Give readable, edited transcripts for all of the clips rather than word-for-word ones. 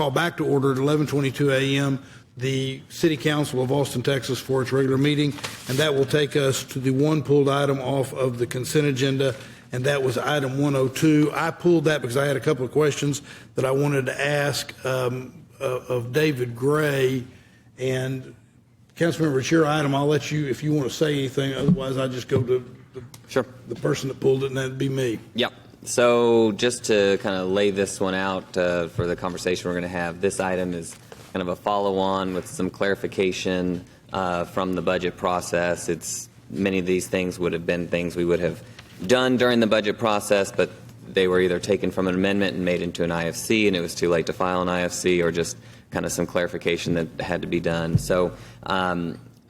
Call back to order at 11:22 a.m. the City Council of Austin, Texas for its regular meeting, and that will take us to the one pulled item off of the consent agenda, and that was item 102. I pulled that because I had a couple of questions that I wanted to ask of David Gray. And Councilmember, it's your item. I'll let you, if you want to say anything. Otherwise, I just go to the person that pulled it, and that'd be me. Yep. So just to kind of lay this one out for the conversation we're going to have, this item is kind of a follow-on with some clarification from the budget process. Many of these things would have been things we would have done during the budget process, but they were either taken from an amendment and made into an IFC, and it was too late to file an IFC, or just kind of some clarification that had to be done. So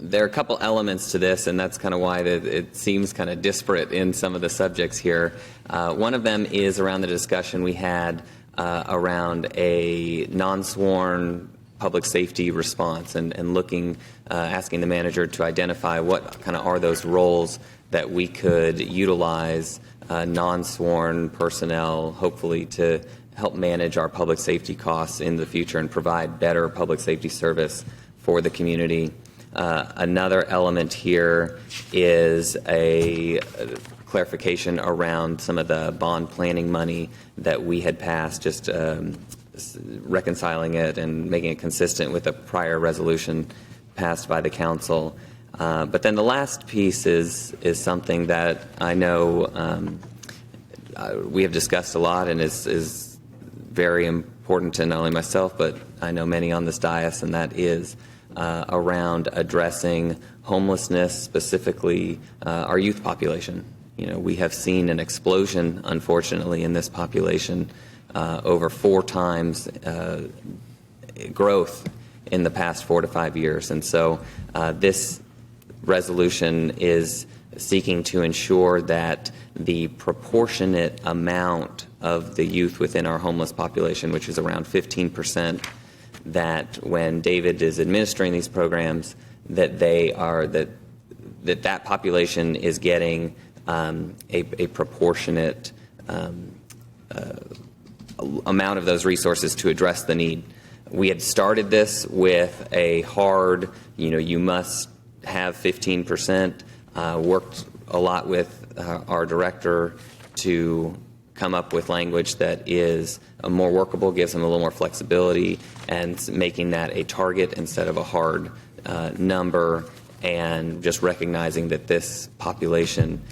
there are a couple elements to this, and that's kind of why it seems kind of disparate in some of the subjects here. One of them is around the discussion we had around a non-sworn public safety response, and looking, asking the manager to identify what kind of are those roles that we could utilize non-sworn personnel, hopefully to help manage our public safety costs in the future and provide better public safety service for the community. Another element here is a clarification around some of the bond planning money that we had passed, just reconciling it and making it consistent with a prior resolution passed by the council. But then the last piece is something that I know we have discussed a lot, and is very important to not only myself, but I know many on this dais, and that is around addressing homelessness, specifically our youth population. You know, we have seen an explosion, unfortunately, in this population, over 4 times growth in the past 4 to 5 years. And so this resolution is seeking to ensure that the proportionate amount of the youth within our homeless population, which is around 15%, that when David is administering these programs, that that population is getting a proportionate amount of those resources to address the need. We had started this with a hard, you must have 15%, worked a lot with our director to come up with language that is more workable, gives them a little more flexibility, and making that a target instead of a hard number, and just recognizing that this population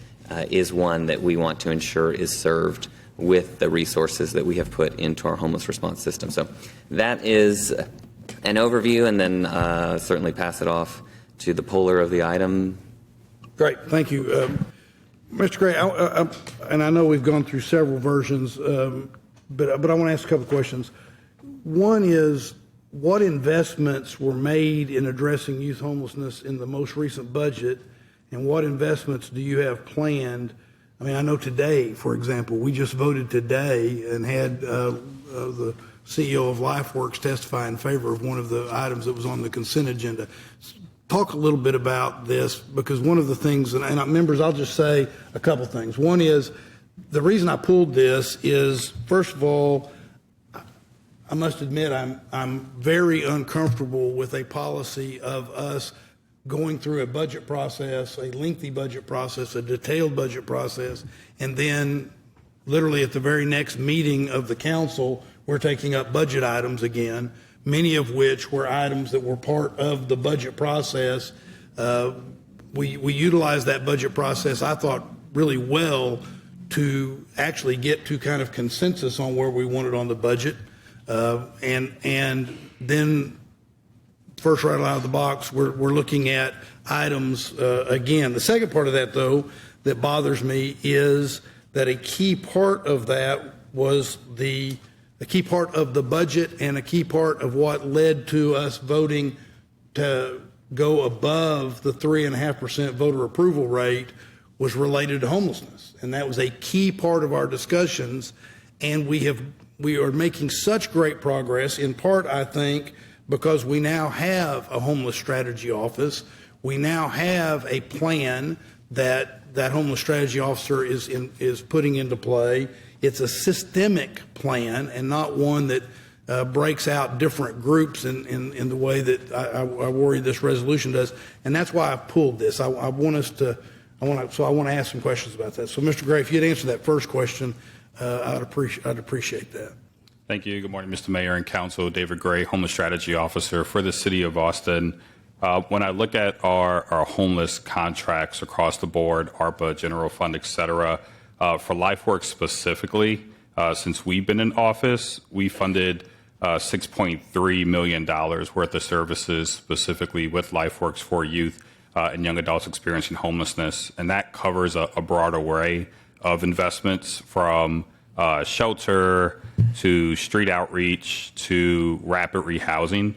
is one that we want to ensure is served with the resources that we have put into our homeless response system. So that is an overview, and then certainly pass it off to the puller of the item. Great, thank you. Mr. Gray, and I know we've gone through several versions, but I want to ask a couple of questions. One is, what investments were made in addressing youth homelessness in the most recent budget, and what investments do you have planned? I mean, I know today, for example, we just voted today and had the CEO of LifeWorks testify in favor of one of the items that was on the consent agenda. Talk a little bit about this, because one of the things, and members, I'll just say a couple things. One is, the reason I pulled this is, first of all, I must admit I'm very uncomfortable with a policy of us going through a budget process, a lengthy budget process, a detailed budget process, and then literally at the very next meeting of the council, we're taking up budget items again, many of which were items that were part of the budget process. We utilized that budget process, I thought, really well to actually get to kind of consensus on where we wanted on the budget. And then first, right out of the box, we're looking at items again. The second part of that, though, that bothers me is that a key part of that was a key part of the budget, and a key part of what led to us voting to go above the 3.5% voter approval rate was related to homelessness. And that was a key part of our discussions. And we are making such great progress, in part, I think, because we now have a homeless strategy office. We now have a plan that homeless strategy officer is putting into play. It's a systemic plan, and not one that breaks out different groups in the way that I worry this resolution does, and that's why I pulled this. I want to ask some questions about that. So, Mr. Gray, if you'd answer that first question, I'd appreciate that. Thank you. Good morning, Mr. Mayor and Council. David Gray, Homeless Strategy Officer for the City of Austin. When I look at our homeless contracts across the board, ARPA, General Fund, et cetera, for LifeWorks specifically, since we've been in office, we funded $6.3 million worth of services specifically with LifeWorks for youth and young adults experiencing homelessness. And that covers a broad array of investments from shelter to street outreach to rapid rehousing.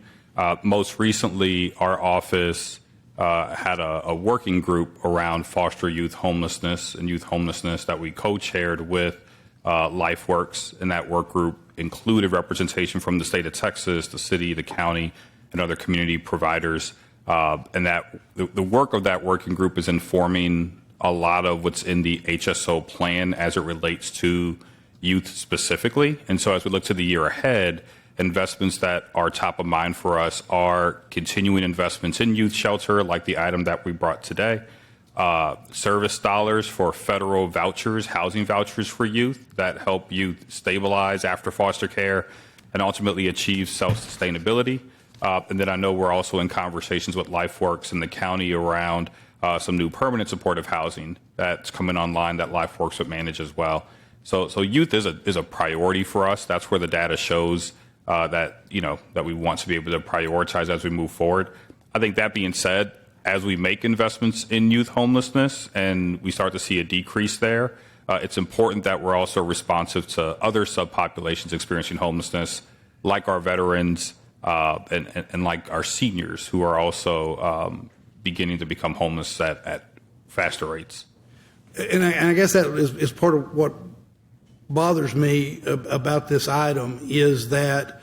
Most recently, our office had a working group around foster youth homelessness and youth homelessness that we co-chaired with LifeWorks, and that work group included representation from the state of Texas, the city, the county, and other community providers. And that the work of that working group is informing a lot of what's in the HSO plan as it relates to youth specifically. And so as we look to the year ahead, investments that are top of mind for us are continuing investments in youth shelter, like the item that we brought today, service dollars for federal vouchers, housing vouchers for youth that help youth stabilize after foster care and ultimately achieve self-sustainability. And then I know we're also in conversations with LifeWorks and the county around some new permanent supportive housing that's coming online that LifeWorks would manage as well. So youth is a priority for us. That's where the data shows that we want to be able to prioritize as we move forward. I think that being said, as we make investments in youth homelessness and we start to see a decrease there, it's important that we're also responsive to other subpopulations experiencing homelessness, like our veterans and like our seniors who are also beginning to become homeless at faster rates. And I guess that is part of what bothers me about this item is that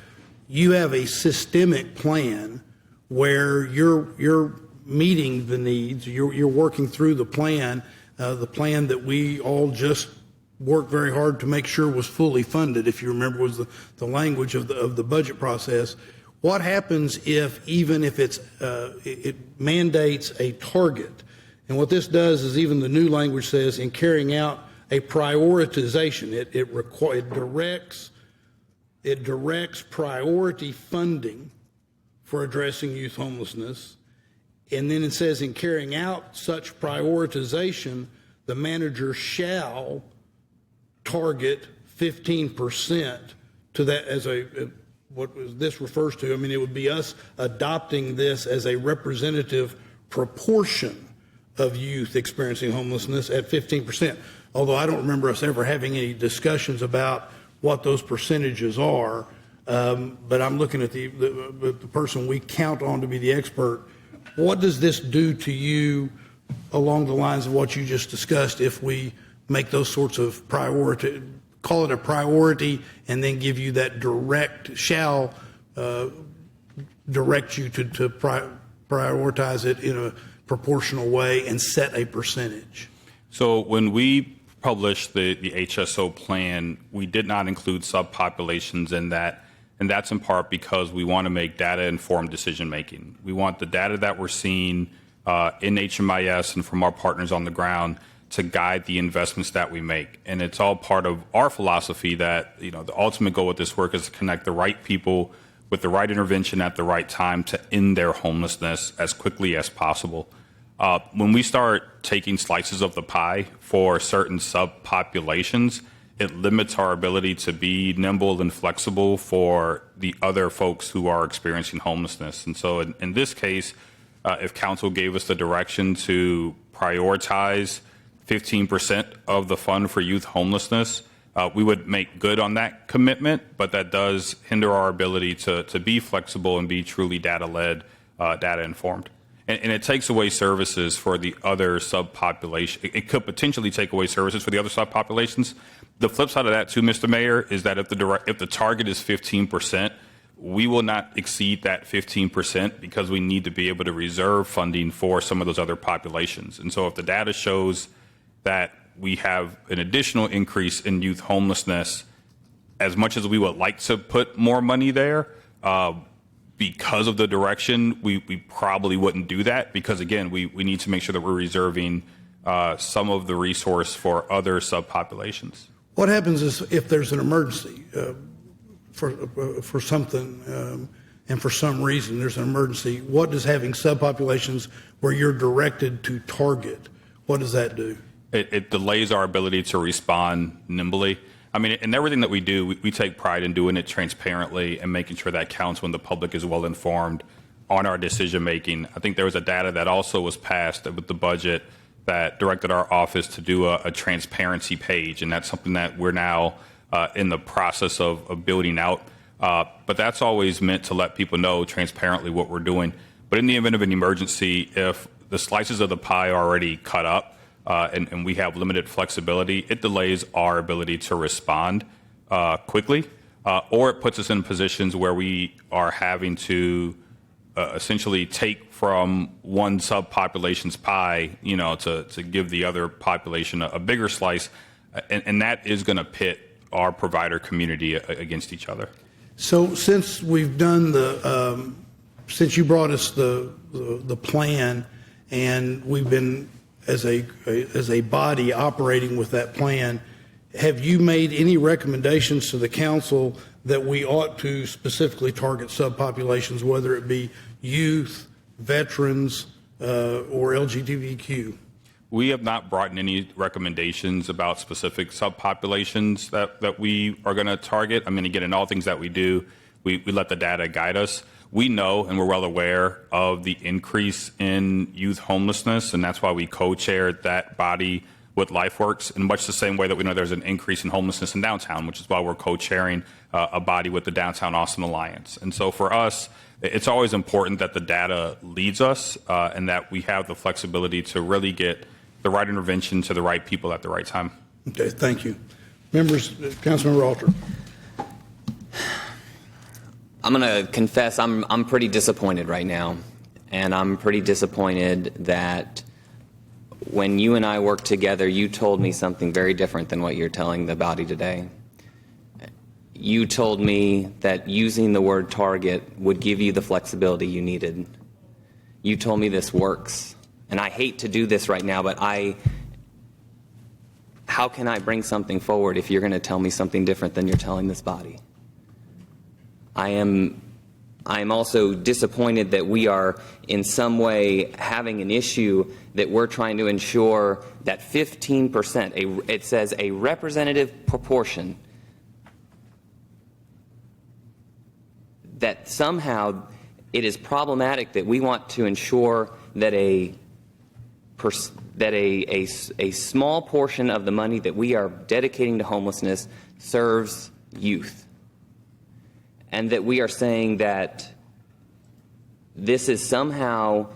you have a systemic plan where you're meeting the needs, you're working through the plan that we all just worked very hard to make sure was fully funded, if you remember, was the language of the budget process. What happens even if it mandates a target? And what this does is even the new language says in carrying out a prioritization, it directs priority funding for addressing youth homelessness. And then it says in carrying out such prioritization, the manager shall target 15% to that as what this refers to. I mean, it would be us adopting this as a representative proportion of youth experiencing homelessness at 15%. Although I don't remember us ever having any discussions about what those percentages are. But I'm looking at the person we count on to be the expert. What does this do to you along the lines of what you just discussed if we make those sorts of priority, call it a priority, and then give you that shall direct you to prioritize it in a proportional way and set a percentage? So when we published the HSO plan, we did not include subpopulations in that. And that's in part because we want to make data-informed decision-making. We want the data that we're seeing in HMIS and from our partners on the ground to guide the investments that we make. And it's all part of our philosophy that, the ultimate goal with this work is to connect the right people with the right intervention at the right time to end their homelessness as quickly as possible. When we start taking slices of the pie for certain subpopulations, it limits our ability to be nimble and flexible for the other folks who are experiencing homelessness. And so in this case, if council gave us the direction to prioritize 15% of the fund for youth homelessness, we would make good on that commitment, but that does hinder our ability to be flexible and be truly data-led, data-informed. And it takes away services for the other subpopulation. It could potentially take away services for the other subpopulations. The flip side of that, too, Mr. Mayor, is that if the target is 15%, we will not exceed that 15% because we need to be able to reserve funding for some of those other populations. And so if the data shows that we have an additional increase in youth homelessness as much as we would like to put more money there, because of the direction, we probably wouldn't do that because, again, we need to make sure that we're reserving some of the resource for other subpopulations. What happens is if there's an emergency for something and for some reason there's an emergency, what does having subpopulations where you're directed to target, what does that do? It delays our ability to respond nimbly. I mean, in everything that we do, we take pride in doing it transparently and making sure that council and the public is well informed on our decision making. I think there was a data that also was passed with the budget that directed our office to do a transparency page, and that's something that we're now in the process of building out. But that's always meant to let people know transparently what we're doing. But in the event of an emergency, if the slices of the pie are already cut up, and we have limited flexibility, it delays our ability to respond quickly, or it puts us in positions where we are having to essentially take from one subpopulation's pie, to give the other population a bigger slice, and that is going to pit our provider community against each other. So since we've done since you brought us the plan, and we've been as a body operating with that plan, have you made any recommendations to the council that we ought to specifically target subpopulations, whether it be youth, veterans, or LGBTQ? We have not brought in any recommendations about specific subpopulations that we are going to target. I mean, again, in all things that we do, we let the data guide us. We know and we're well aware of the increase in youth homelessness, and that's why we co-chaired that body with LifeWorks in much the same way that we know there's an increase in homelessness in downtown, which is why we're co-chairing a body with the Downtown Austin Alliance. And so for us, it's always important that the data leads us and that we have the flexibility to really get the right intervention to the right people at the right time. Okay, thank you. Members, Councilmember Alter. I'm going to confess I'm pretty disappointed right now, and I'm pretty disappointed that when you and I worked together, you told me something very different than what you're telling the body today. You told me that using the word target would give you the flexibility you needed. You told me this works, and I hate to do this right now, but how can I bring something forward if you're going to tell me something different than you're telling this body? I am also disappointed that we are in some way having an issue that we're trying to ensure that 15%, it says a representative proportion, that somehow it is problematic that we want to ensure that a small portion of the money that we are dedicating to homelessness serves youth. And that we are saying that this is somehow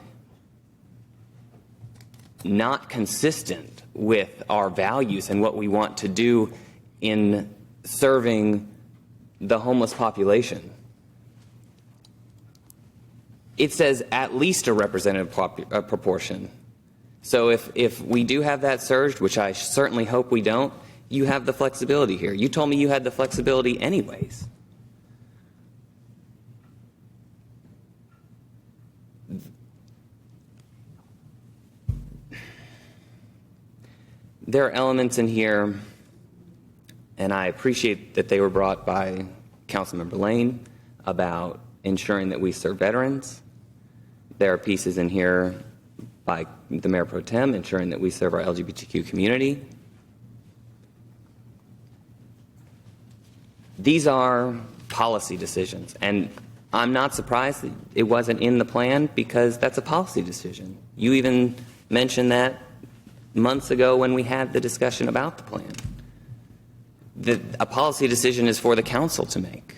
not consistent with our values and what we want to do in serving the homeless population. It says at least a representative proportion. So if we do have that surged, which I certainly hope we don't, you have the flexibility here. You told me you had the flexibility anyways. There are elements in here, and I appreciate that they were brought by Councilmember Lane about ensuring that we serve veterans. There are pieces in here by the Mayor Pro Tem ensuring that we serve our LGBTQ community. These are policy decisions, and I'm not surprised that it wasn't in the plan because that's a policy decision. You even mentioned that months ago when we had the discussion about the plan. A policy decision is for the council to make.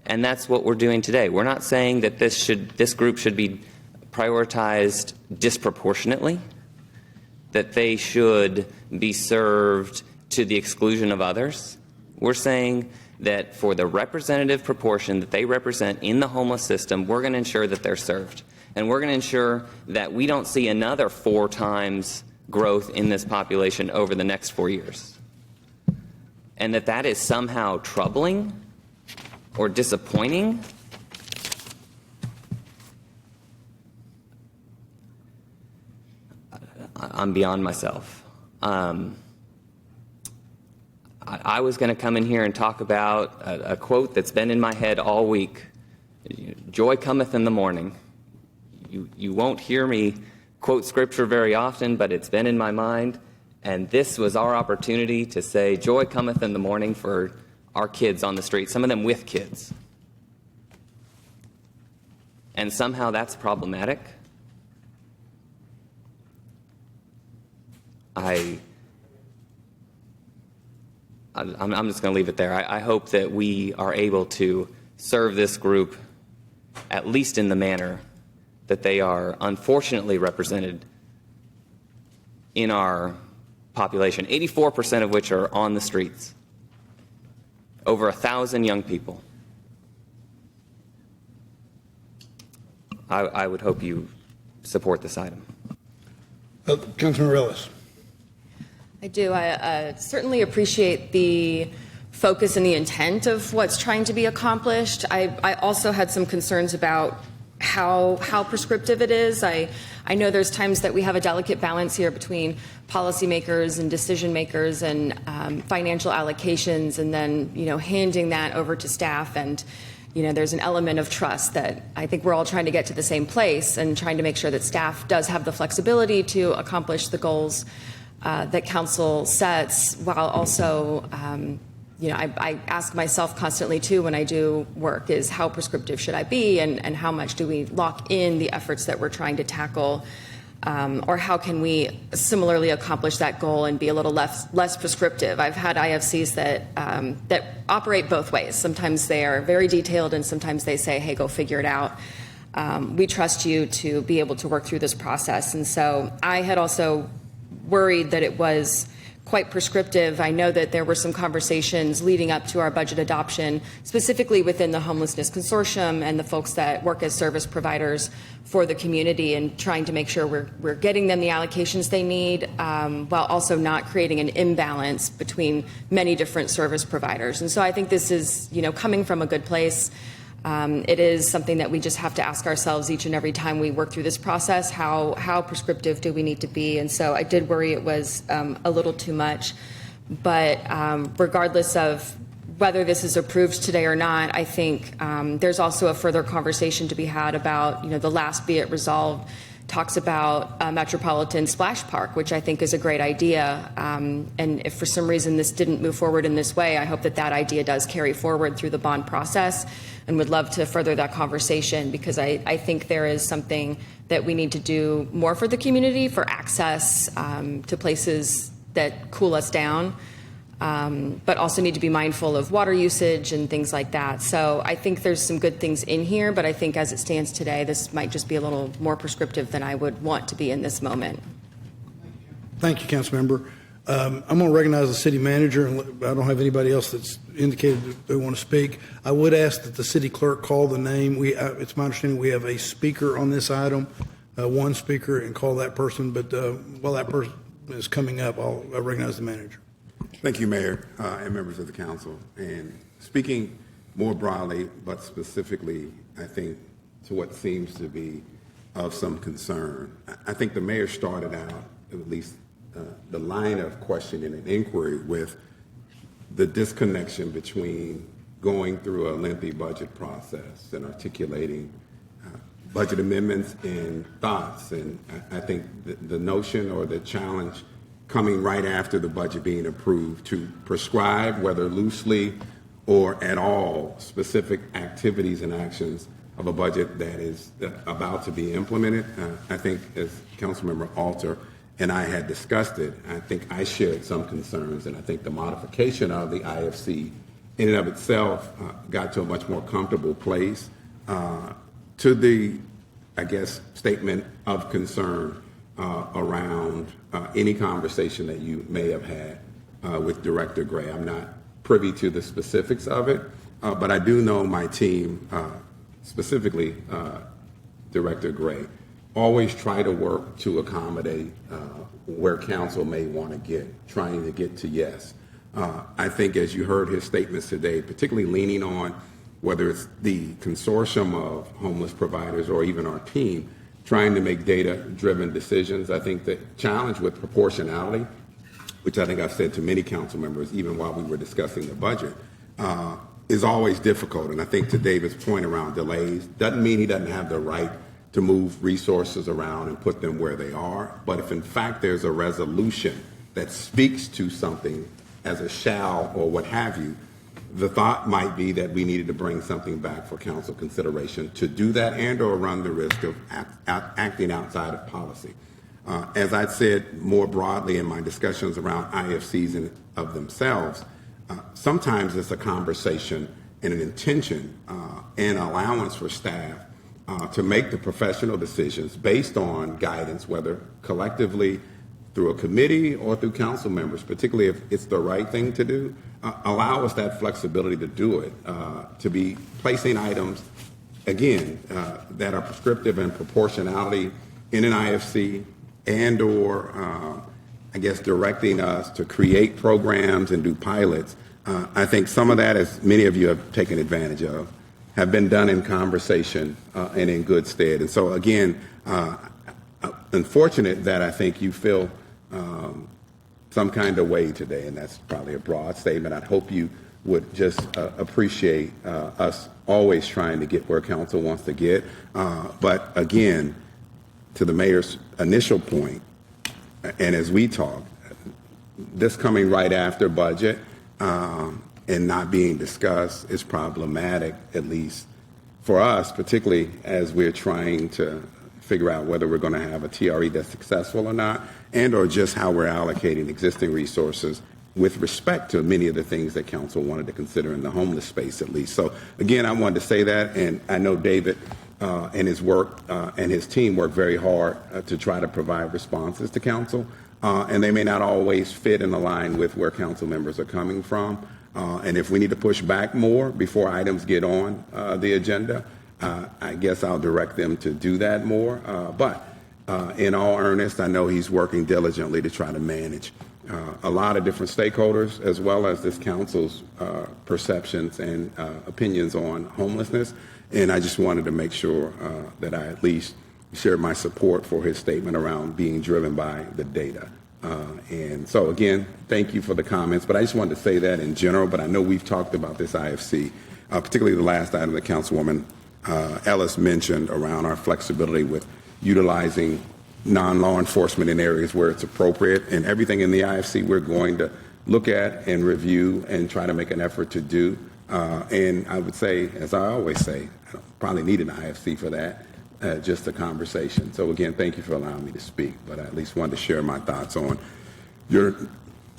And that's what we're doing today. We're not saying that this group should be prioritized disproportionately, that they should be served to the exclusion of others. We're saying that for the representative proportion that they represent in the homeless system, we're going to ensure that they're served. And we're going to ensure that we don't see another 4 times growth in this population over the next 4 years. and that is somehow troubling or disappointing, I'm beyond myself. I was going to come in here and talk about a quote that's been in my head all week. Joy cometh in the morning. You won't hear me quote scripture very often, but it's been in my mind. And this was our opportunity to say, joy cometh in the morning for our kids on the street, some of them with kids. And somehow that's problematic. I'm just going to leave it there. I hope that we are able to serve this group at least in the manner that they are unfortunately represented in our population, 84% of which are on the streets, over 1,000 young people. I would hope you support this item. Councilman Ellis. I do. I certainly appreciate the focus and the intent of what's trying to be accomplished. I also had some concerns about how prescriptive it is. I know there's times that we have a delicate balance here between policymakers and decision makers and financial allocations, and then handing that over to staff. And there's an element of trust that I think we're all trying to get to the same place and trying to make sure that staff does have the flexibility to accomplish the goals that council sets, while also, I ask myself constantly too when I do work is how prescriptive should I be, and how much do we lock in the efforts that we're trying to tackle, or how can we similarly accomplish that goal and be a little less prescriptive. I've had IFCs that operate both ways. Sometimes they are very detailed, and sometimes they say, hey, go figure it out. We trust you to be able to work through this process. And so I had also worried that it was quite prescriptive. I know that there were some conversations leading up to our budget adoption, specifically within the Homelessness Consortium and the folks that work as service providers for the community, and trying to make sure we're getting them the allocations they need, while also not creating an imbalance between many different service providers. And so I think this is, coming from a good place. It is something that we just have to ask ourselves each and every time we work through this process, how prescriptive do we need to be? And so I did worry it was a little too much. But regardless of whether this is approved today or not, I think there's also a further conversation to be had about, the last be it resolved talks about a Metropolitan Splash Park, which I think is a great idea. And if for some reason this didn't move forward in this way, I hope that idea does carry forward through the bond process, and would love to further that conversation, because I think there is something that we need to do more for the community, for access to places that cool us down, but also need to be mindful of water usage and things like that. So I think there's some good things in here, but I think as it stands today, this might just be a little more prescriptive than I would want to be in this moment. Thank you, Councilmember. I'm going to recognize the city manager, and I don't have anybody else that's indicated that they want to speak. I would ask that the city clerk call the name. It's my understanding we have a speaker on this item, one speaker, and call that person. But while that person is coming up, I'll recognize the manager. Thank you, Mayor, and members of the council. And speaking more broadly, but specifically, I think, to what seems to be of some concern, I think the mayor started out, at least the line of questioning and inquiry, with the disconnection between going through a lengthy budget process and articulating budget amendments and thoughts. And I think the notion or the challenge coming right after the budget being approved to prescribe, whether loosely or at all, specific activities and actions of a budget that is about to be implemented. I think, as Councilmember Alter and I had discussed it, I think I shared some concerns, and I think the modification of the IFC in and of itself got to a much more comfortable place. To the, I guess, statement of concern around any conversation that you may have had with Director Gray. I'm not privy to the specifics of it, but I do know my team, specifically Director Gray, always try to work to accommodate where council may want to get, trying to get to yes. I think as you heard his statements today, particularly leaning on whether it's the consortium of homeless providers or even our team, trying to make data-driven decisions. I think the challenge with proportionality, which I think I've said to many council members, even while we were discussing the budget, is always difficult. And I think to David's point around delays, doesn't mean he doesn't have the right to move resources around and put them where they are. But if in fact there's a resolution that speaks to something as a shall or what have you, the thought might be that we needed to bring something back for council consideration to do that and or run the risk of acting outside of policy. As I said more broadly in my discussions around IFCs and of themselves, sometimes it's a conversation and an intention and allowance for staff to make the professional decisions based on guidance, whether collectively through a committee or through council members, particularly if it's the right thing to do, allow us that flexibility to do it, to be placing items, again, that are prescriptive and proportionality in an IFC and or, I guess, directing us to create programs and do pilots. I think some of that, as many of you have taken advantage of, have been done in conversation and in good stead. And so, again, unfortunate that I think you feel some kind of way today, and that's probably a broad statement. I hope you would just appreciate us always trying to get where council wants to get. But again, to the mayor's initial point, and as we talk, this coming right after budget and not being discussed is problematic, at least for us, particularly as we're trying to figure out whether we're going to have a TRE that's successful or not, and or just how we're allocating existing resources with respect to many of the things that council wanted to consider in the homeless space, at least. So again, I wanted to say that, and I know David and his work and his team work very hard to try to provide responses to council, and they may not always fit in line with where council members are coming from. And if we need to push back more before items get on the agenda, I guess I'll direct them to do that more. But in all earnest, I know he's working diligently to try to manage a lot of different stakeholders, as well as this council's perceptions and opinions on homelessness. And I just wanted to make sure that I at least share my support for his statement around being driven by the data. And so, again, thank you for the comments. But I just wanted to say that in general. But I know we've talked about this IFC, particularly the last item that Councilwoman Ellis mentioned around our flexibility with utilizing non-law enforcement in areas where it's appropriate. And everything in the IFC we're going to look at and review and try to make an effort to do. And I would say, as I always say, I don't probably need an IFC for that. Just a conversation. So again, thank you for allowing me to speak, but I at least wanted to share my thoughts on your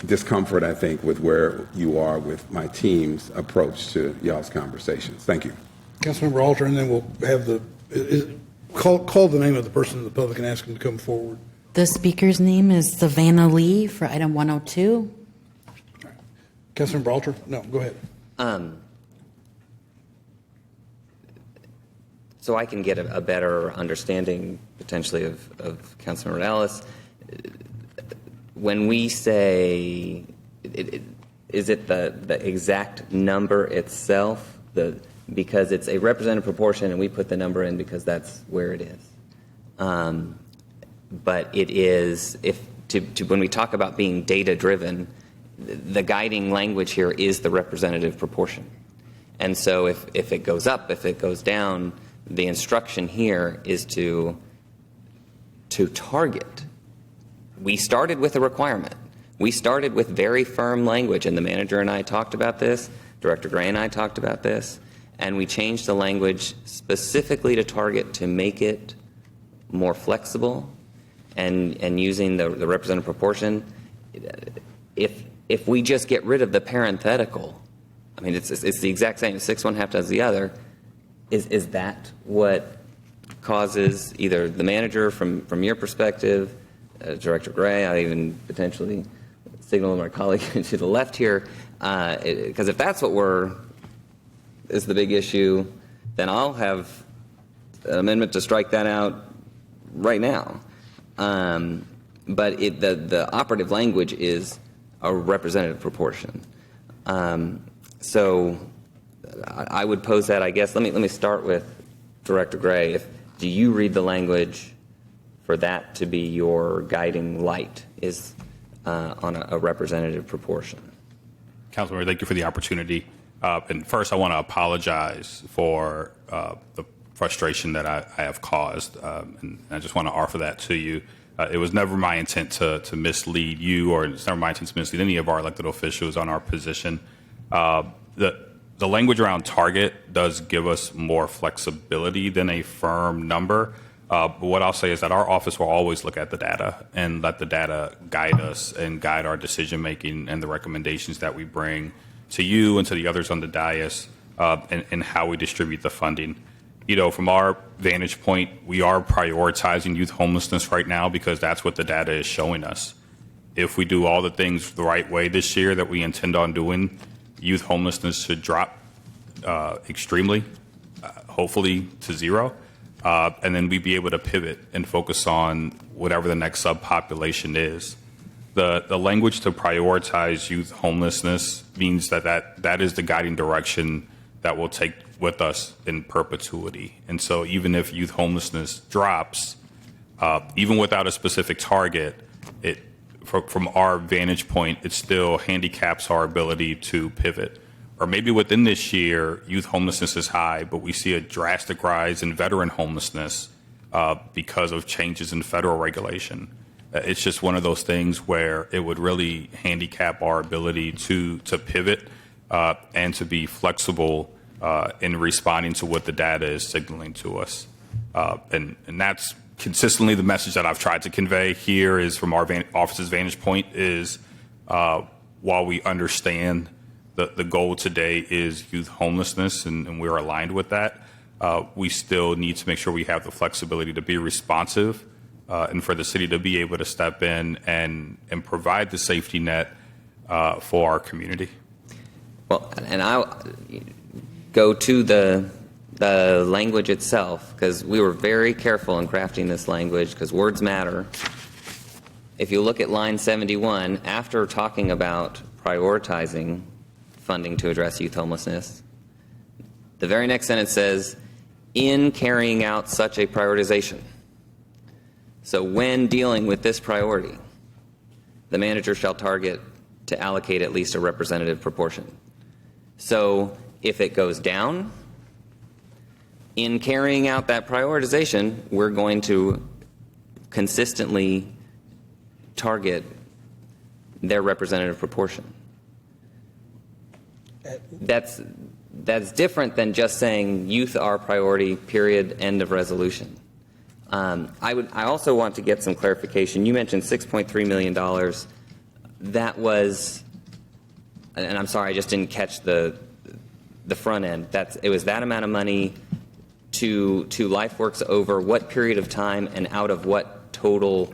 discomfort, I think, with where you are with my team's approach to y'all's conversations. Thank you. Councilmember Alter, and then we'll have call the name of the person in the public and ask them to come forward. The speaker's name is Savannah Lee for item 102. Right. Councilmember Alter? No, go ahead. So I can get a better understanding potentially of Councilmember Ellis. When we say, is it the exact number itself? Because it's a representative proportion and we put the number in because that's where it is. But it is, when we talk about being data driven, the guiding language here is the representative proportion. And so if it goes up, if it goes down, the instruction here is to target. We started with a requirement. We started with very firm language, and the manager and I talked about this, Director Gray and I talked about this, and we changed the language specifically to target to make it more flexible and using the representative proportion. If we just get rid of the parenthetical, I mean, it's the exact same, 6 1/2 does the other. Is that what causes either the manager, from your perspective, Director Gray, I even potentially signal my colleague to the left here, because if that's what is the big issue, then I'll have an amendment to strike that out right now. But the operative language is a representative proportion. So I would pose that, I guess. Let me start with Director Gray. Do you read the language for that to be your guiding light, is on a representative proportion? Councilmember, thank you for the opportunity. And first, I want to apologize for the frustration that I have caused, and I just want to offer that to you. It was never my intent to mislead you, or it's never my intent to mislead any of our elected officials on our position. The language around target does give us more flexibility than a firm number. But what I'll say is that our office will always look at the data and let the data guide us and guide our decision making and the recommendations that we bring to you and to the others on the dais, and how we distribute the funding. You know, from our vantage point, we are prioritizing youth homelessness right now because that's what the data is showing us. If we do all the things the right way this year that we intend on doing, youth homelessness should drop extremely, hopefully to zero. And then we'd be able to pivot and focus on whatever the next subpopulation is. The language to prioritize youth homelessness means that is the guiding direction that we'll take with us in perpetuity. And so even if youth homelessness drops, even without a specific target, from our vantage point, it still handicaps our ability to pivot. Or maybe within this year, youth homelessness is high, but we see a drastic rise in veteran homelessness because of changes in federal regulation. It's just one of those things where it would really handicap our ability to pivot and to be flexible in responding to what the data is signaling to us. And that's consistently the message that I've tried to convey here is from our office's vantage point is while we understand the goal today is youth homelessness and we're aligned with that, we still need to make sure we have the flexibility to be responsive and for the city to be able to step in and provide the safety net for our community. Well, and I'll go to the language itself, because we were very careful in crafting this language because words matter. If you look at line 71, after talking about prioritizing funding to address youth homelessness, the very next sentence says, in carrying out such a prioritization. So when dealing with this priority, the manager shall target to allocate at least a representative proportion. So if it goes down, in carrying out that prioritization, we're going to consistently target their representative proportion. That's different than just saying youth are priority, period, end of resolution. I also want to get some clarification. You mentioned $6.3 million. That was, and I'm sorry, I just didn't catch the front end. It was that amount of money to LifeWorks over what period of time and out of what total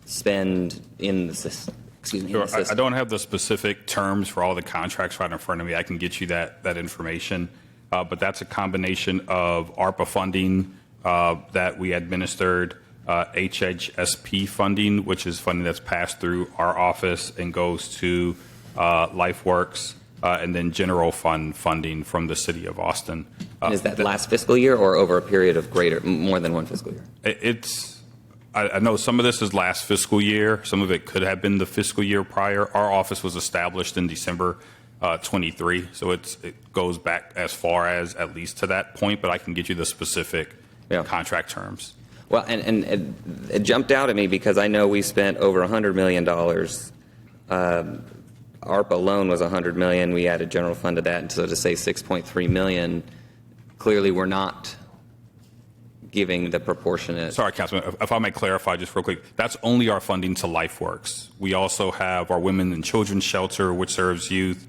spend in the system? Excuse me. Sure. I don't have the specific terms for all the contracts right in front of me. I can get you that information. But that's a combination of ARPA funding that we administered, HHSP funding, which is funding that's passed through our office and goes to LifeWorks, and then general fund funding from the city of Austin. Is that last fiscal year or over a period of more than one fiscal year? I know some of this is last fiscal year. Some of it could have been the fiscal year prior. Our office was established in December 23, so it goes back as far as at least to that point, but I can get you the specific contract terms. Well, and it jumped out at me because I know we spent over $100 million. ARPA alone was $100 million. We added general fund to that, and so to say $6.3 million, clearly we're not giving the proportionate. Sorry, Councilman, if I may clarify just real quick, that's only our funding to LifeWorks. We also have our Women and Children's Shelter, which serves youth.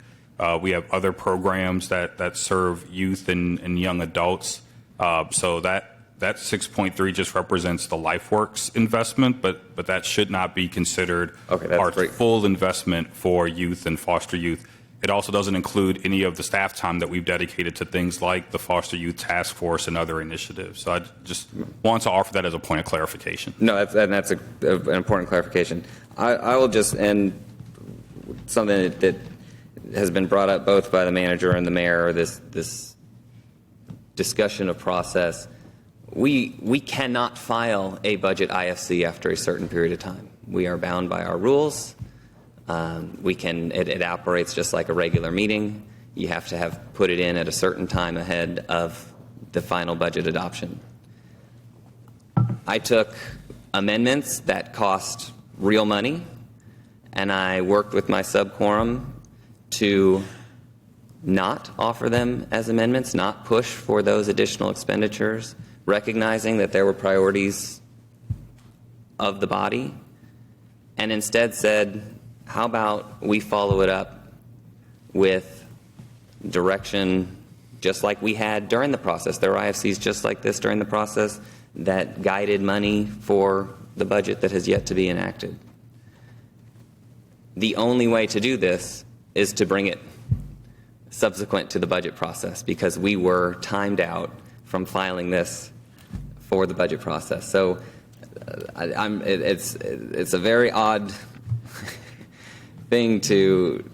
We have other programs that serve youth and young adults. So that 6.3 just represents the LifeWorks investment, but that should not be considered our full investment for youth and foster youth. It also doesn't include any of the staff time that we've dedicated to things like the Foster Youth Task Force and other initiatives. So I just want to offer that as a point of clarification. No, that's an important clarification. I will just end something that has been brought up both by the manager and the mayor, this discussion of process. We cannot file a budget IFC after a certain period of time. We are bound by our rules. It operates just like a regular meeting. You have to have put it in at a certain time ahead of the final budget adoption. I took amendments that cost real money, and I worked with my subquorum to not offer them as amendments, not push for those additional expenditures, recognizing that there were priorities of the body, and instead said, how about we follow it up with direction just like we had during the process. There were IFCs just like this during the process that guided money for the budget that has yet to be enacted. The only way to do this is to bring it subsequent to the budget process, because we were timed out from filing this for the budget process. So it's a very odd thing to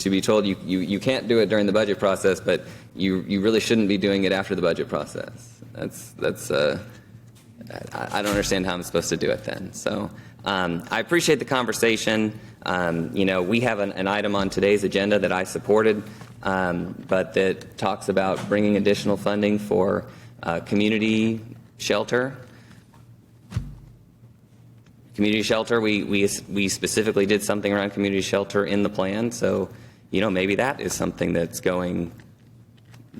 be told you can't do it during the budget process, but you really shouldn't be doing it after the budget process. I don't understand how I'm supposed to do it then. So I appreciate the conversation. We have an item on today's agenda that I supported, but that talks about bringing additional funding for community shelter. Community shelter, we specifically did something around community shelter in the plan. So, maybe that is something that's going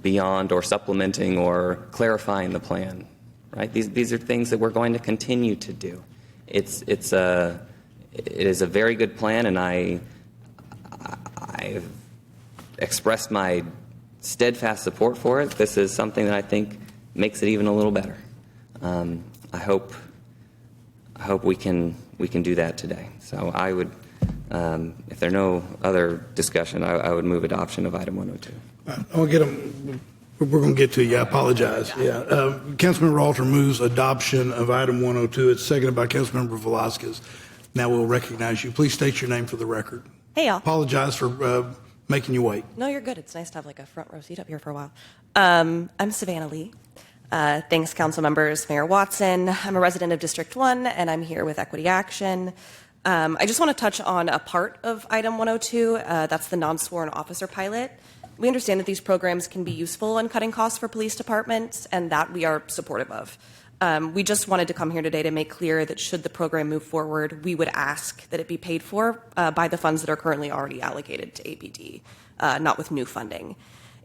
beyond or supplementing or clarifying the plan, right? These are things that we're going to continue to do. It is a very good plan, and I've expressed my steadfast support for it. This is something that I think makes it even a little better. I hope we can do that today. So I would, if there are no other discussion, I would move adoption of item 102. We're going to get to you. I apologize. Yeah. Councilmember Alter moves adoption of item 102. It's seconded by Councilmember Velasquez. Now we'll recognize you. Please state your name for the record. Hey, y'all. Apologize for making you wait. No, you're good. It's nice to have like a front row seat up here for a while. I'm Savannah Lee. Thanks, council members. Mayor Watson. I'm a resident of District 1, and I'm here with Equity Action. I just want to touch on a part of item 102. That's the non-sworn officer pilot. We understand that these programs can be useful in cutting costs for police departments, and that we are supportive of. We just wanted to come here today to make clear that should the program move forward, we would ask that it be paid for by the funds that are currently already allocated to APD, not with new funding.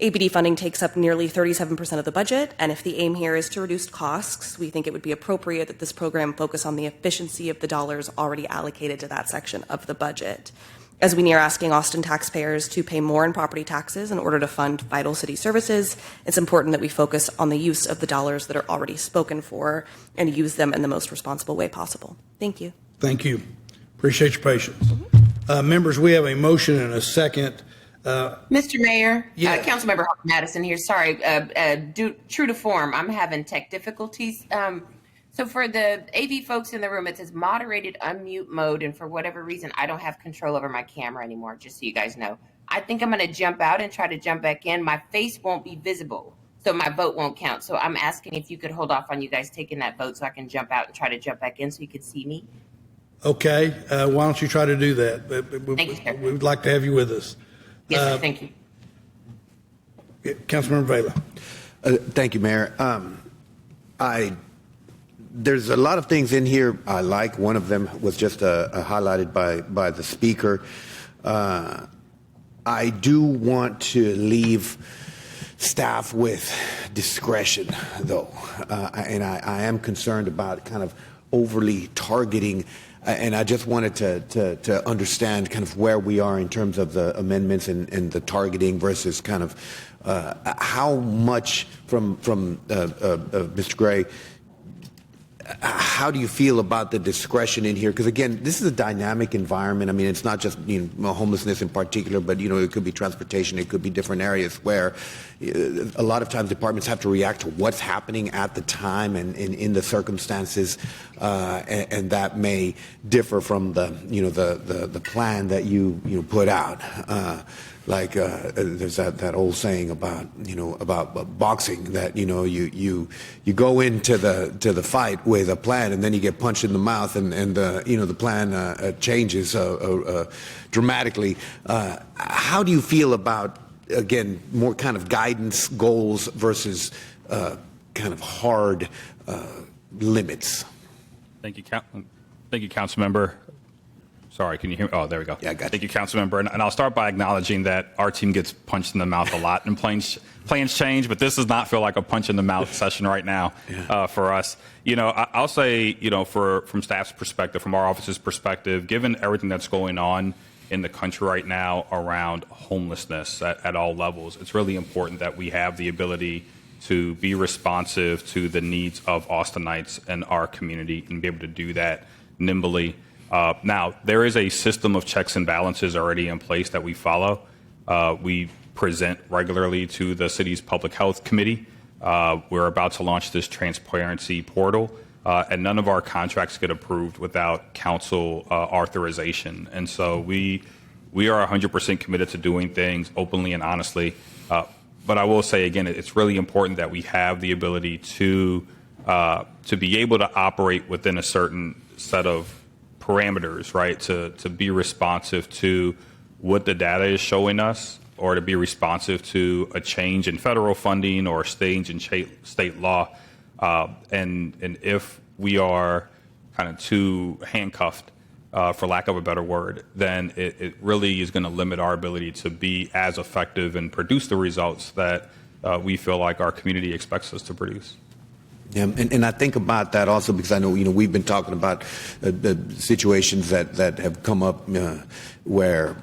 APD funding takes up nearly 37% of the budget, and if the aim here is to reduce costs, we think it would be appropriate that this program focus on the efficiency of the dollars already allocated to that section of the budget. As we near asking Austin taxpayers to pay more in property taxes in order to fund vital city services, it's important that we focus on the use of the dollars that are already spoken for and use them in the most responsible way possible. Thank you. Thank you. Appreciate your patience. Members, we have a motion and a second. Mr. Mayor, yeah. Councilmember Madison here. Sorry, true to form, I'm having tech difficulties. So for the AV folks in the room, it says moderated unmute mode, and for whatever reason, I don't have control over my camera anymore, just so you guys know. I think I'm going to jump out and try to jump back in. My face won't be visible, so my vote won't count. So I'm asking if you could hold off on you guys taking that vote so I can jump out and try to jump back in so you could see me. Okay. Why don't you try to do that? Thank you, sir. We'd like to have you with us. Yes, sir. Thank you. Councilmember Vela. Thank you, Mayor. There's a lot of things in here I like. One of them was just highlighted by the speaker. I do want to leave staff with discretion, though, and I am concerned about kind of overly targeting. And I just wanted to understand kind of where we are in terms of the amendments and the targeting versus kind of how much from Mr. Gray. how do you feel about the discretion in here? Because again, this is a dynamic environment. I mean, it's not just homelessness in particular, but it could be transportation, it could be different areas where a lot of times departments have to react to what's happening at the time and in the circumstances, and that may differ from the plan that you put out. There's that old saying about boxing that you go into the fight with a plan and then you get punched in the mouth and the plan changes dramatically. How do you feel about, again, more kind of guidance goals versus kind of hard limits? Thank you, Council Member. Sorry, can you hear me? Oh, there we go. Yeah, I got you. Thank you, Councilmember. And I'll start by acknowledging that our team gets punched in the mouth a lot and plans change, but this does not feel like a punch in the mouth session right now for us. I'll say, from staff's perspective, from our office's perspective, given everything that's going on in the country right now around homelessness at all levels, it's really important that we have the ability to be responsive to the needs of Austinites and our community and be able to do that nimbly. Now, there is a system of checks and balances already in place that we follow. We present regularly to the city's Public Health Committee. We're about to launch this transparency portal, and none of our contracts get approved without council authorization. And so we are 100% committed to doing things openly and honestly. But I will say, again, it's really important that we have the ability to be able to operate within a certain set of parameters, right, to be responsive to what the data is showing us, or to be responsive to a change in federal funding or a change in state law. And if we are kind of too handcuffed, for lack of a better word, then it really is going to limit our ability to be as effective and produce the results that we feel like our community expects us to produce. Yeah, and I think about that also because I know we've been talking about the situations that have come up where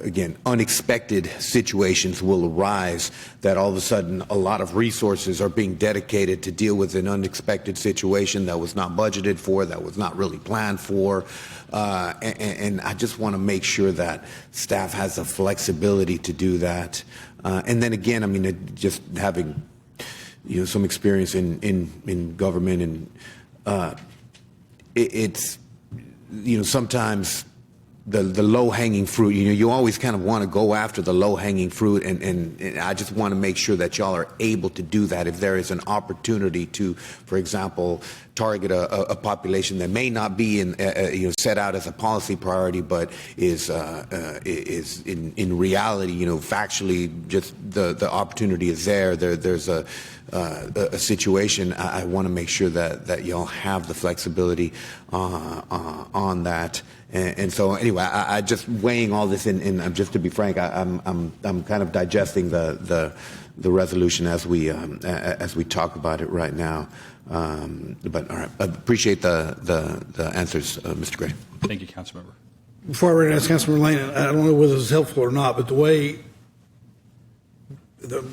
again unexpected situations will arise, that all of a sudden a lot of resources are being dedicated to deal with an unexpected situation that was not budgeted for, that was not really planned for, and I just want to make sure that staff has the flexibility to do that, and then again, I mean, just having some experience in government, and it's sometimes the low-hanging fruit, you always kind of want to go after the low-hanging fruit, and I just want to make sure that y'all are able to do that. If there is an opportunity to, for example, target a population that may not be set out as a policy priority, but is in reality, factually, just the opportunity is there. There's a situation. I want to make sure that y'all have the flexibility on that. And so anyway, I just weighing all this in, and just to be frank, I'm kind of digesting the resolution as we talk about it right now. But all right, I appreciate the answers, Mr. Gray. Thank you, Councilmember. Before I recognize Councilmember Lane, I don't know whether it's helpful or not, but the way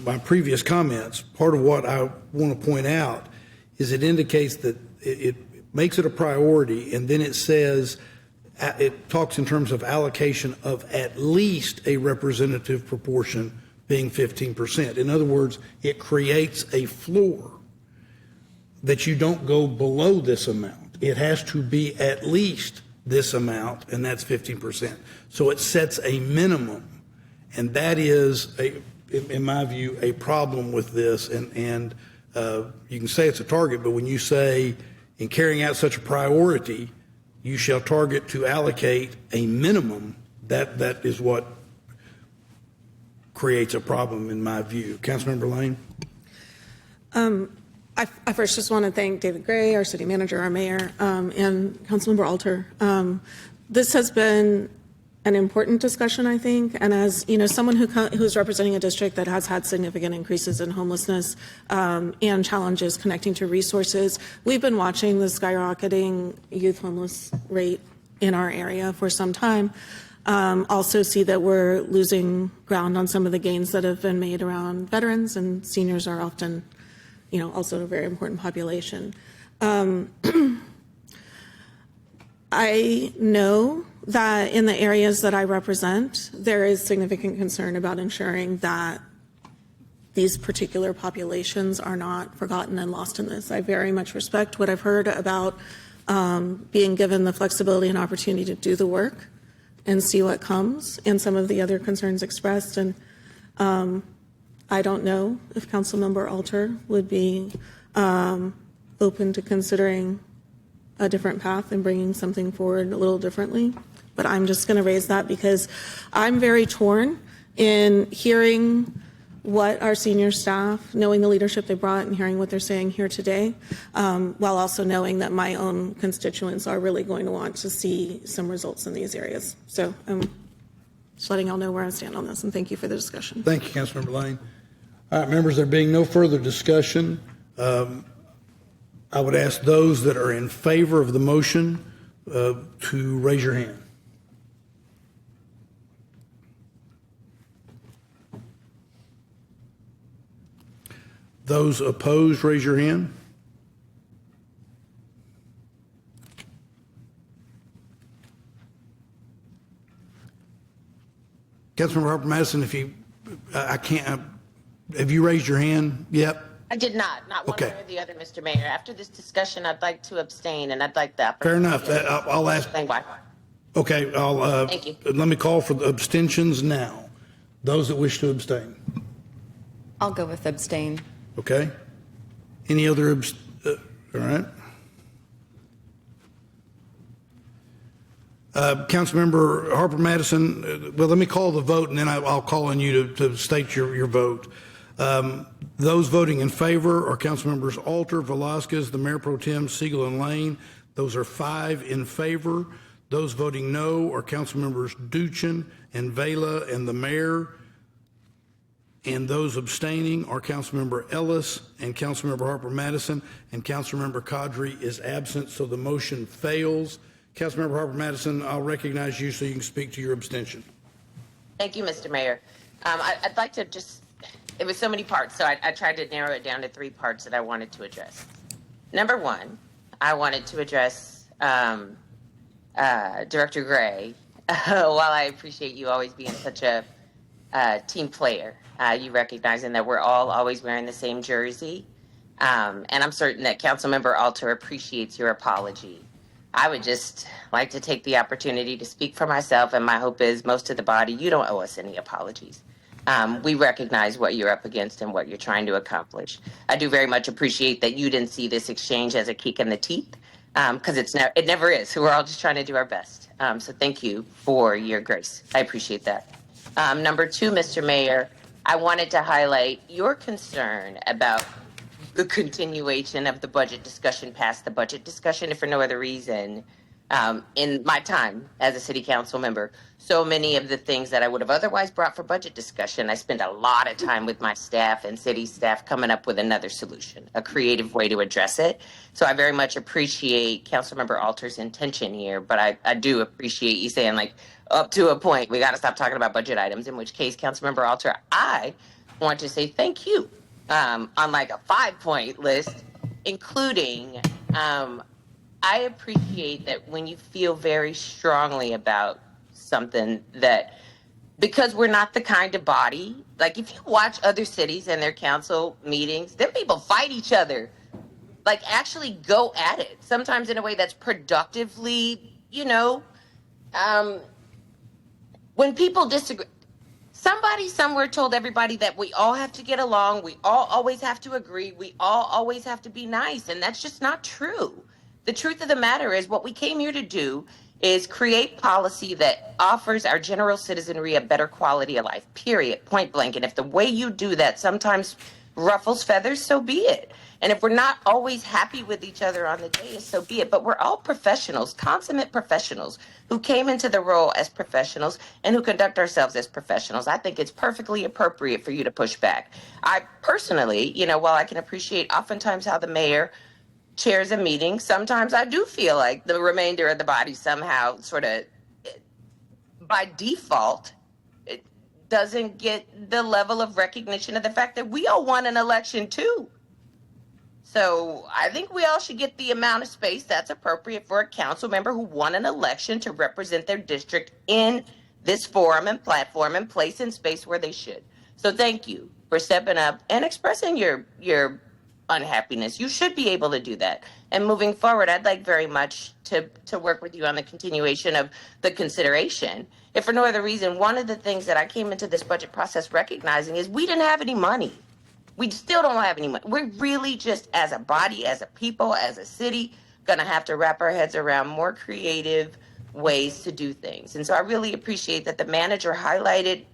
my previous comments, part of what I want to point out is it indicates that it makes it a priority, and then it says, it talks in terms of allocation of at least a representative proportion being 15%. In other words, it creates a floor that you don't go below this amount. It has to be at least this amount, and that's 15%. So it sets a minimum, and that is, in my view, a problem with this. And you can say it's a target, but when you say in carrying out such a priority, you shall target to allocate a minimum, that is what creates a problem in my view. Councilmember Lane? I first just want to thank David Gray, our city manager, our mayor, and Councilmember Alter. This has been an important discussion, I think, and as someone who's representing a district that has had significant increases in homelessness and challenges connecting to resources, we've been watching the skyrocketing youth homeless rate in our area for some time. Also see that we're losing ground on some of the gains that have been made around veterans, and seniors are often, also a very important population. I know that in the areas that I represent, there is significant concern about ensuring that these particular populations are not forgotten and lost in this. I very much respect what I've heard about being given the flexibility and opportunity to do the work and see what comes, and some of the other concerns expressed. And I don't know if Councilmember Alter would be open to considering a different path and bringing something forward a little differently. But I'm just going to raise that because I'm very torn in hearing what our senior staff, knowing the leadership they brought and hearing what they're saying here today, while also knowing that my own constituents are really going to want to see some results in these areas. So I'm just letting y'all know where I stand on this, and thank you for the discussion. Thank you, Councilmember Lane. All right, members, there being no further discussion, I would ask those that are in favor of the motion to raise your hand. Those opposed, raise your hand. Councilmember Harper Madison, if you, I can't, have you raised your hand yet? I did not one way or the other, Mr. Mayor. After this discussion, I'd like to abstain, and I'd like the Fair enough. I'll ask. Why. Okay, Thank you. Let me call for the abstentions now. Those that wish to abstain. I'll go with abstain. Okay. Any other, all right. Councilmember Harper Madison, well, let me call the vote, and then I'll call on you to state your vote. Those voting in favor are Councilmembers Alter, Velasquez, the Mayor Pro Tem, Siegel, and Lane. Those are 5 in favor. Those voting no are Councilmembers Duchin and Vela and the Mayor. And those abstaining are Councilmember Ellis and Councilmember Harper Madison, and Councilmember Kadri is absent, so the motion fails. Councilmember Harper Madison, I'll recognize you so you can speak to your abstention. Thank you, Mr. Mayor. I'd like to just, it was so many parts, so I tried to narrow it down to 3 parts that I wanted to address. Number 1, I wanted to address Director Gray. While I appreciate you always being such a team player, you recognizing that we're all always wearing the same jersey. And I'm certain that Councilmember Alter appreciates your apology. I would just like to take the opportunity to speak for myself, and my hope is most of the body, you don't owe us any apologies. We recognize what you're up against and what you're trying to accomplish. I do very much appreciate that you didn't see this exchange as a kick in the teeth, because it never is. So we're all just trying to do our best. So thank you for your grace. I appreciate that. Number 2, Mr. Mayor, I wanted to highlight your concern about the continuation of the budget discussion past the budget discussion, if for no other reason. In my time as a city council member, so many of the things that I would have otherwise brought for budget discussion, I spent a lot of time with my staff and city staff coming up with another solution, a creative way to address it. So I very much appreciate Councilmember Alter's intention here, but I do appreciate you saying, like, up to a point, we got to stop talking about budget items, in which case, Councilmember Alter, I want to say thank you on like a 5-point list, including I appreciate that when you feel very strongly about something, that because we're not the kind of body, like if you watch other cities and their council meetings, them people fight each other, like actually go at it, sometimes in a way that's productively, when people disagree. Somebody somewhere told everybody that we all have to get along, we all always have to agree, we all always have to be nice, and that's just not true. The truth of the matter is what we came here to do is create policy that offers our general citizenry a better quality of life, period, point blank. And if the way you do that sometimes ruffles feathers, so be it. And if we're not always happy with each other on the day, so be it. But we're all professionals, consummate professionals, who came into the role as professionals and who conduct ourselves as professionals. I think it's perfectly appropriate for you to push back. I personally, while I can appreciate oftentimes how the mayor chairs a meeting, sometimes I do feel like the remainder of the body somehow sort of by default it doesn't get the level of recognition of the fact that we all won an election too. So I think we all should get the amount of space that's appropriate for a council member who won an election to represent their district in this forum and platform and place and space where they should. So thank you for stepping up and expressing your unhappiness. You should be able to do that. And moving forward, I'd like very much to work with you on the continuation of the consideration. If for no other reason, one of the things that I came into this budget process recognizing is we didn't have any money. We still don't have any money. We're really just, as a body, as a people, as a city, going to have to wrap our heads around more creative ways to do things. And so I really appreciate that the manager highlighted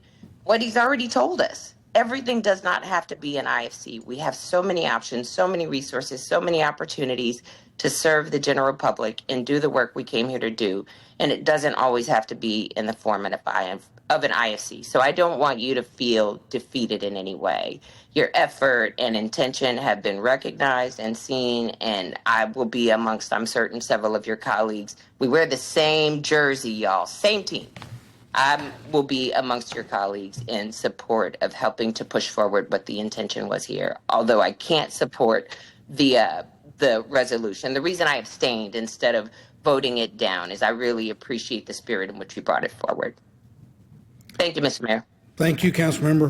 what he's already told us. Everything does not have to be an IFC. We have so many options, so many resources, so many opportunities to serve the general public and do the work we came here to do. And it doesn't always have to be in the format of an IFC. So I don't want you to feel defeated in any way. Your effort and intention have been recognized and seen, and I will be amongst, I'm certain, several of your colleagues. We wear the same jersey, y'all, same team. I will be amongst your colleagues in support of helping to push forward what the intention was here, although I can't support the resolution. The reason I abstained instead of voting it down is I really appreciate the spirit in which you brought it forward. Thank you, Mr. Mayor. Thank you, Councilmember.